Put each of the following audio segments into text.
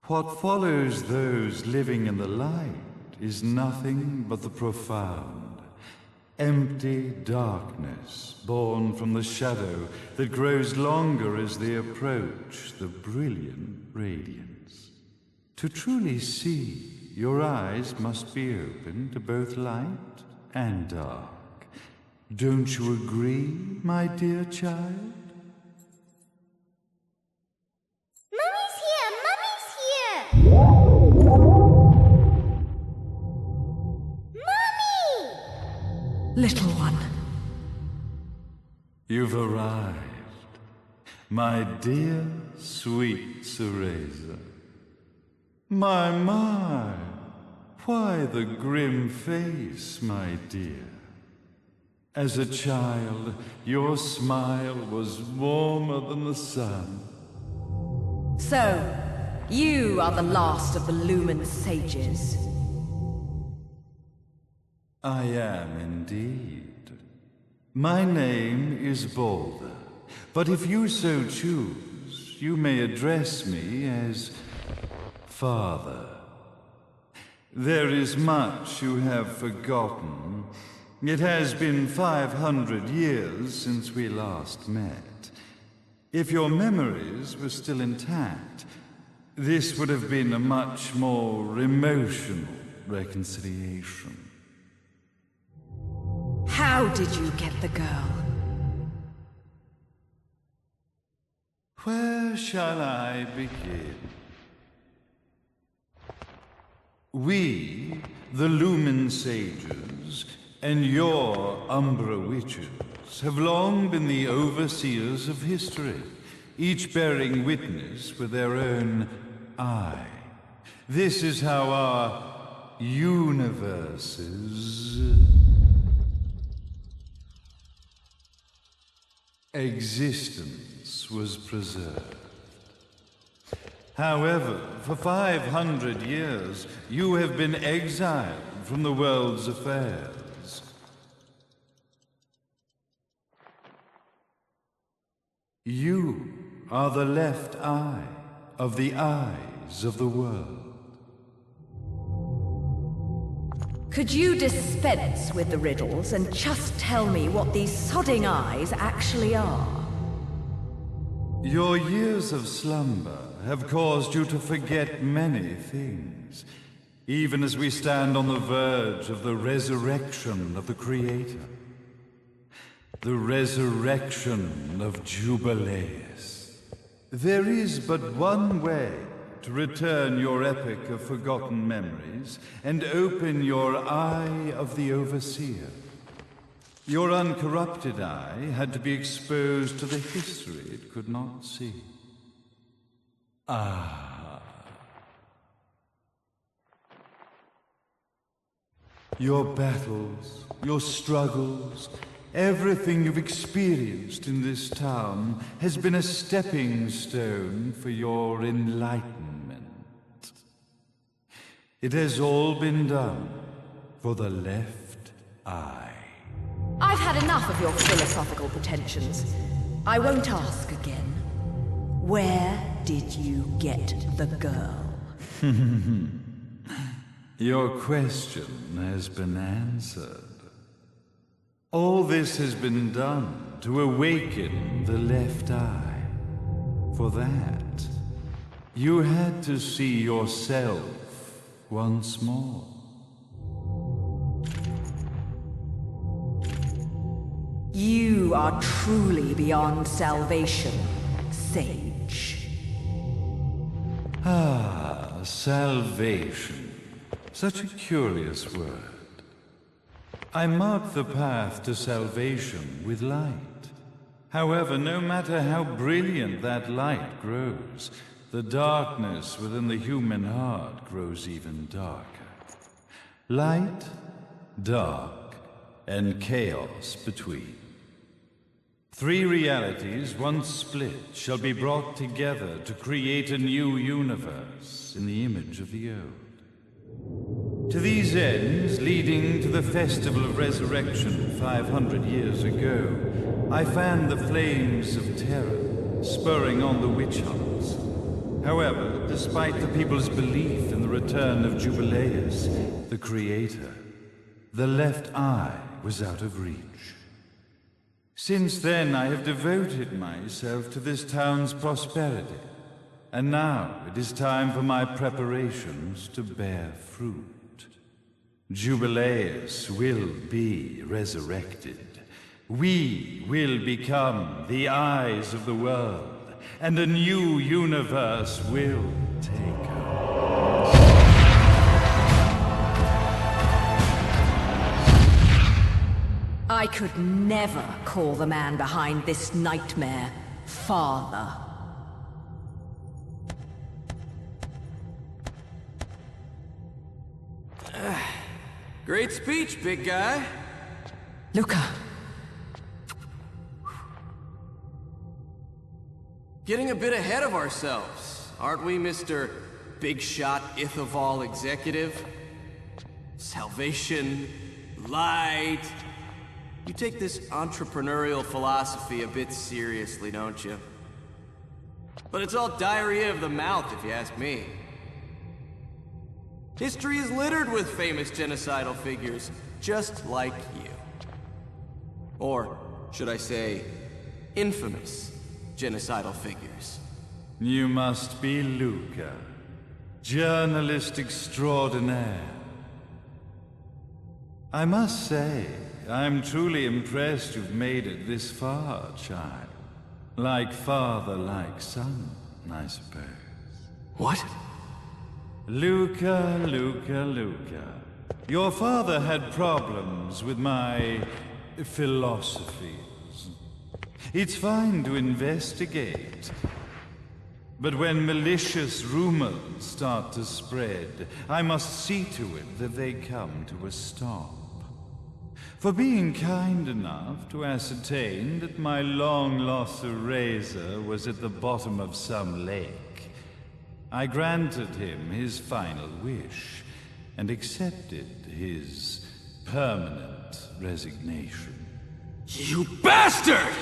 What follows those living in the light is nothing but the profound, empty darkness born from the shadow that grows longer as they approach the brilliant radiance. To truly see, your eyes must be open to both light and dark. Don't you agree, my dear child? Mummy's here! Mummy's here! Mummy! Little one. You've arrived, my dear, sweet Cereza. My, why the grim face, my dear? As a child, your smile was warmer than the sun. So, you are the last of the Lumen sages. I am indeed. My name is Balder, but if you so choose, you may address me as Father. There is much you have forgotten. It has been 500 years since we last met. If your memories were still intact, this would have been a much more emotional reconciliation. How did you get the girl? Where shall I begin? We, the Lumen sages, and your Umbra witches have long been the overseers of history, each bearing witness with their own eye. This is how our universe's existence was preserved. However, for 500 years, you have been exiled from the world's affairs. You are the left eye of the eyes of the world. Could you dispense with the riddles and just tell me what these sodding eyes actually are? Your years of slumber have caused you to forget many things, even as we stand on the verge of the resurrection of the Creator. The resurrection of Jubileus. There is but one way to return your epic of forgotten memories and open your eye of the Overseer. Your uncorrupted eye had to be exposed to the history it could not see. Ah. Your battles, your struggles, everything you've experienced in this town has been a stepping stone for your enlightenment. It has all been done for the left eye. I've had enough of your philosophical pretensions. I won't ask again. Where did you get the girl? Your question has been answered. All this has been done to awaken the left eye. For that, you had to see yourself once more. You are truly beyond salvation, sage. Ah, salvation. Such a curious word. I mark the path to salvation with light. However, no matter how brilliant that light grows, the darkness within the human heart grows even darker. Light, dark, and chaos between. Three realities, once split, shall be brought together to create a new universe in the image of the old. To these ends, leading to the Festival of Resurrection 500 years ago, I fanned the flames of terror, spurring on the witch hunts. However, despite the people's belief in the return of Jubileus, the creator, the left eye was out of reach. Since then, I have devoted myself to this town's prosperity, and now it is time for my preparations to bear fruit. Jubileus will be resurrected. We will become the eyes of the world, and a new universe will take over. I could never call the man behind this nightmare father. Great speech, big guy. Luca. Getting a bit ahead of ourselves, aren't we, Mr. Big Shot Ithaval Executive? Salvation, light. You take this entrepreneurial philosophy a bit seriously, don't you? But it's all diarrhea of the mouth, if you ask me. History is littered with famous genocidal figures, just like you. Or, should I say, infamous genocidal figures. You must be Luca, journalist extraordinaire. I must say, I'm truly impressed you've made it this far, child. Like father, like son, I suppose. What? Luca. Your father had problems with my philosophies. It's fine to investigate, but when malicious rumors start to spread, I must see to it that they come to a stop. For being kind enough to ascertain that my long-lost eraser was at the bottom of some lake, I granted him his final wish and accepted his permanent resignation. You bastard!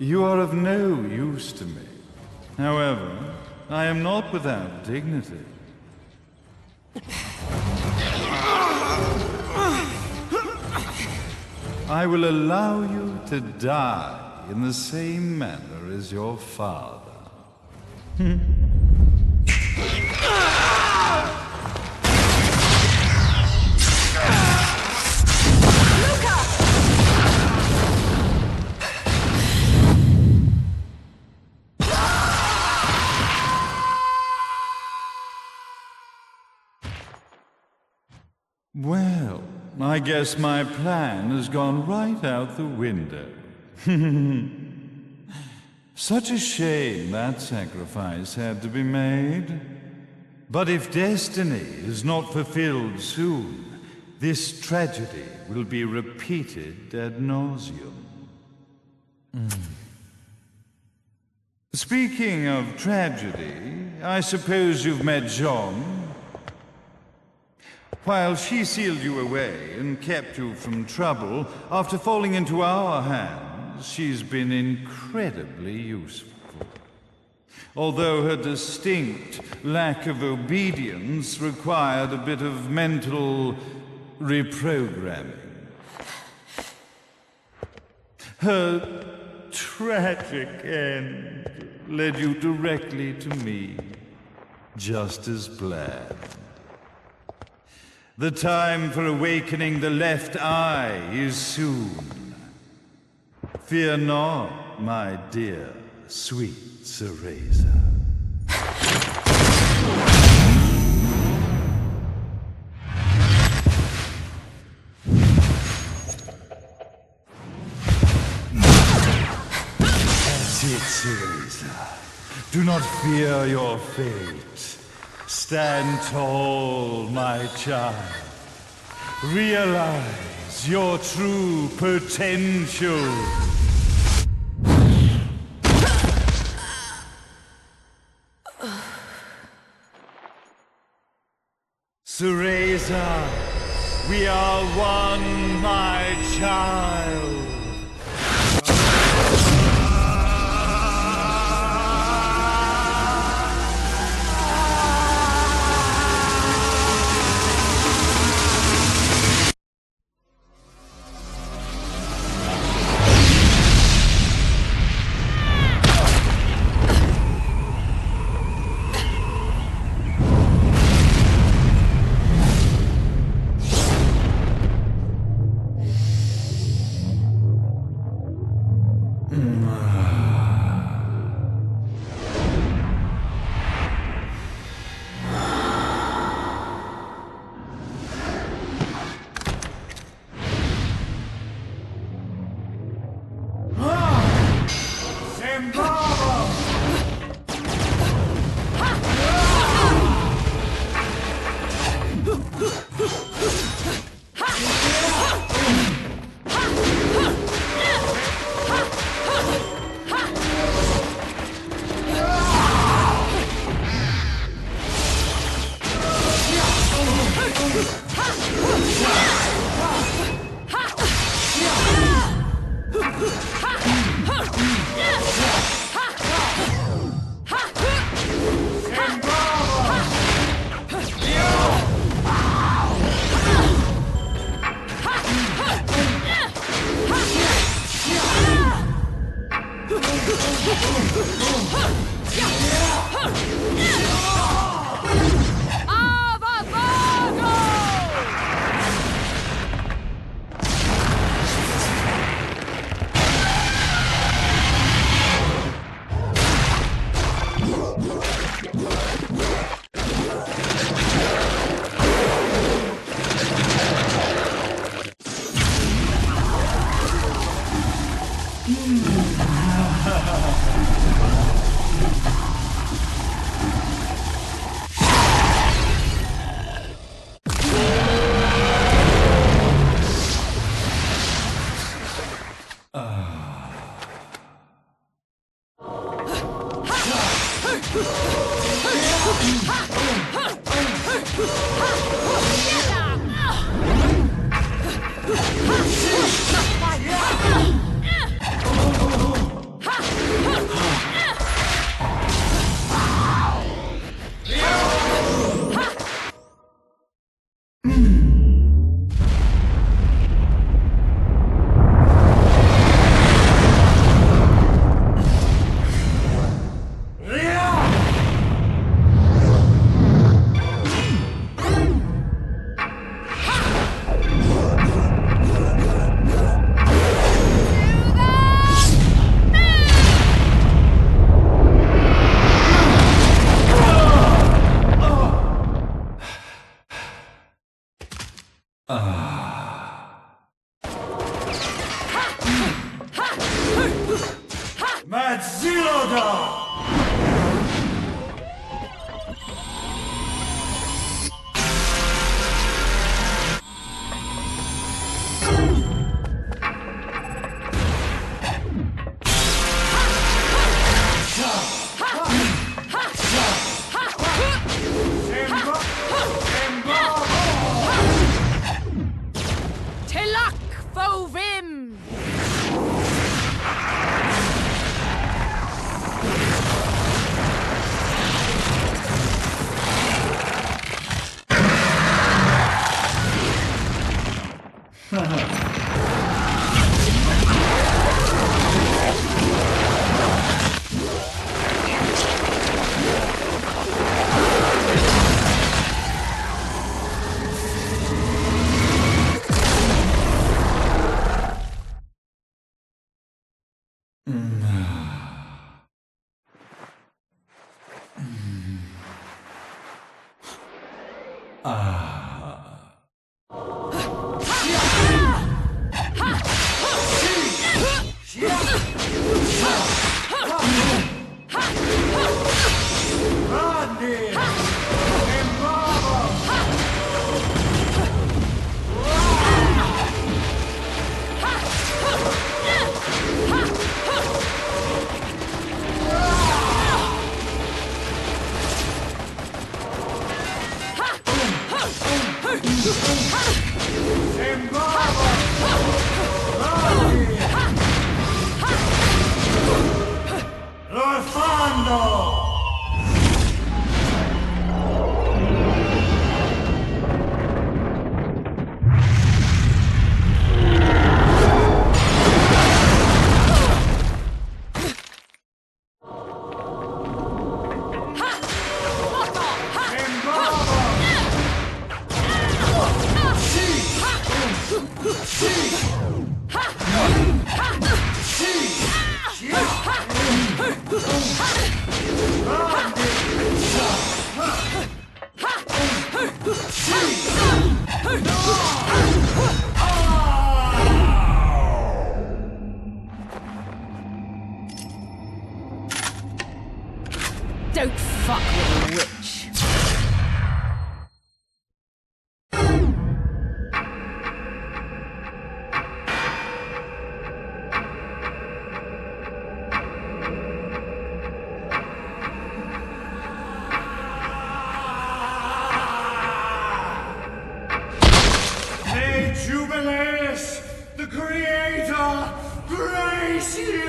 You are of no use to me. However, I am not without dignity. I will allow you to die in the same manner as your father. Well, I guess my plan has gone right out the window. Such a shame that sacrifice had to be made. But if destiny is not fulfilled soon, this tragedy will be repeated ad nauseum. Speaking of tragedy, I suppose you've met Jean. While she sealed you away and kept you from trouble, after falling into our hands, she's been incredibly useful. Although her distinct lack of obedience required a bit of mental reprogramming. Her tragic end led you directly to me, just as planned. The time for awakening the left eye is soon. Fear not, my dear, sweet Cereza. That's it, Cereza. Do not fear your fate. Stand tall, my child. Realize your true potential. Razor. We are one, my child. Don't fuck with a witch. May Jubileus, the Creator, grace you!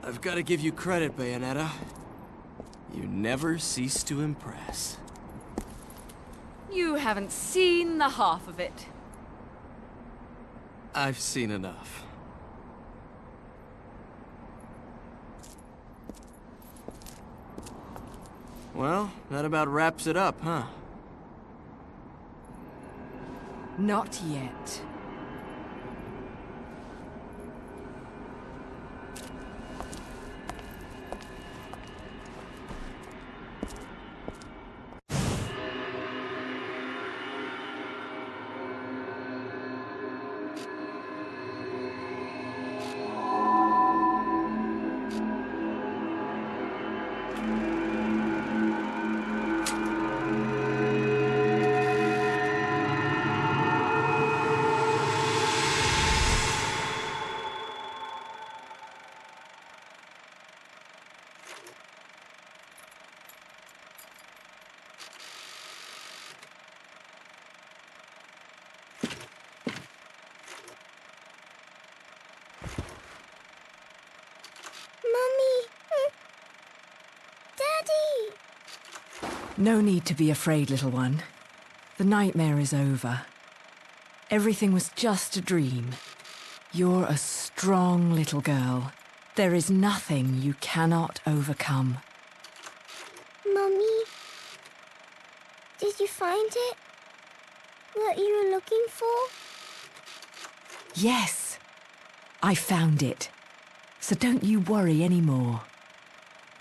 I've got to give you credit, Bayonetta. You never cease to impress. You haven't seen the half of it. I've seen enough. Well, that about wraps it up, huh? Not yet. Mummy! Daddy! No need to be afraid, little one. The nightmare is over. Everything was just a dream. You're a strong little girl. There is nothing you cannot overcome. Mummy? Did you find it? What you were looking for? Yes, I found it. So don't you worry anymore.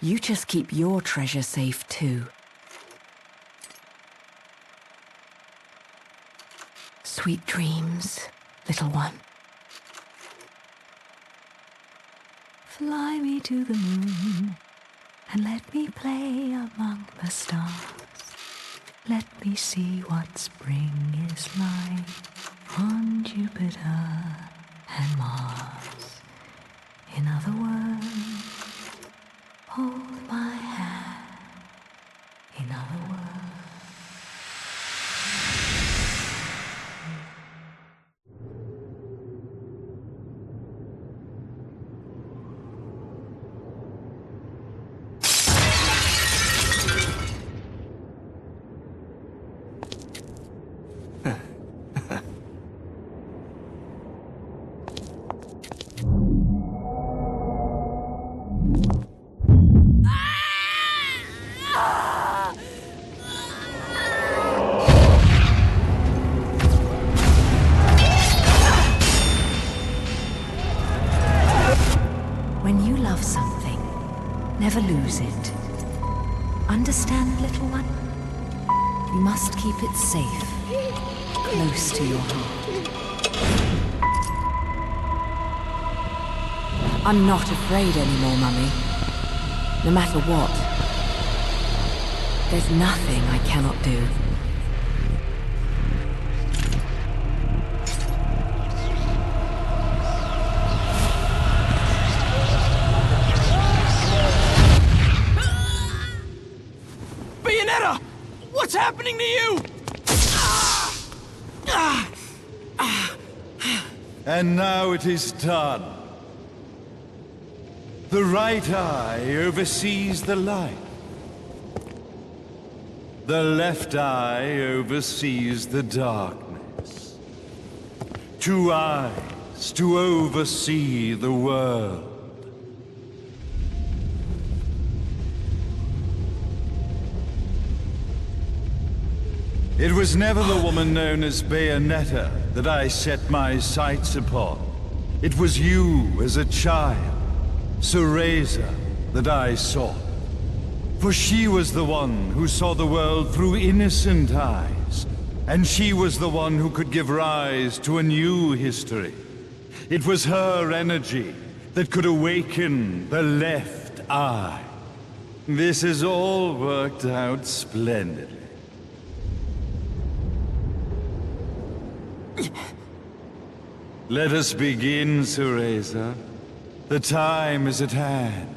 You just keep your treasure safe too. Sweet dreams, little one. Fly me to the moon and let me play among the stars. Let me see what spring is like on Jupiter and Mars. In other words, hold my hand. In other words. When you love something, never lose it. Understand, little one? You must keep it safe, close to your heart. I'm not afraid anymore, Mummy. No matter what. There's nothing I cannot do. Bayonetta! What's happening to you? And now it is done. The right eye oversees the light. The left eye oversees the darkness. 2 eyes to oversee the world. It was never the woman known as Bayonetta that I set my sights upon. It was you as a child, Cereza, that I sought. For she was the one who saw the world through innocent eyes, and she was the one who could give rise to a new history. It was her energy that could awaken the left eye. This has all worked out splendidly. Let us begin, Cereza. The time is at hand.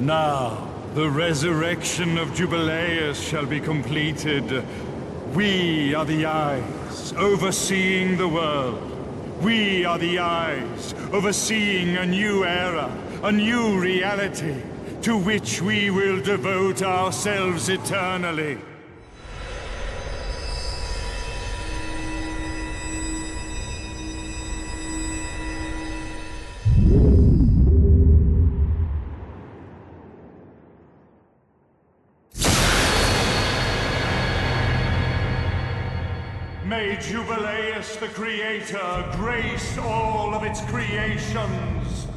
Now, the resurrection of Jubileus shall be completed. We are the eyes, overseeing the world. We are the eyes, overseeing a new era, a new reality, to which we will devote ourselves eternally. May Jubileus the Creator grace all of its creations.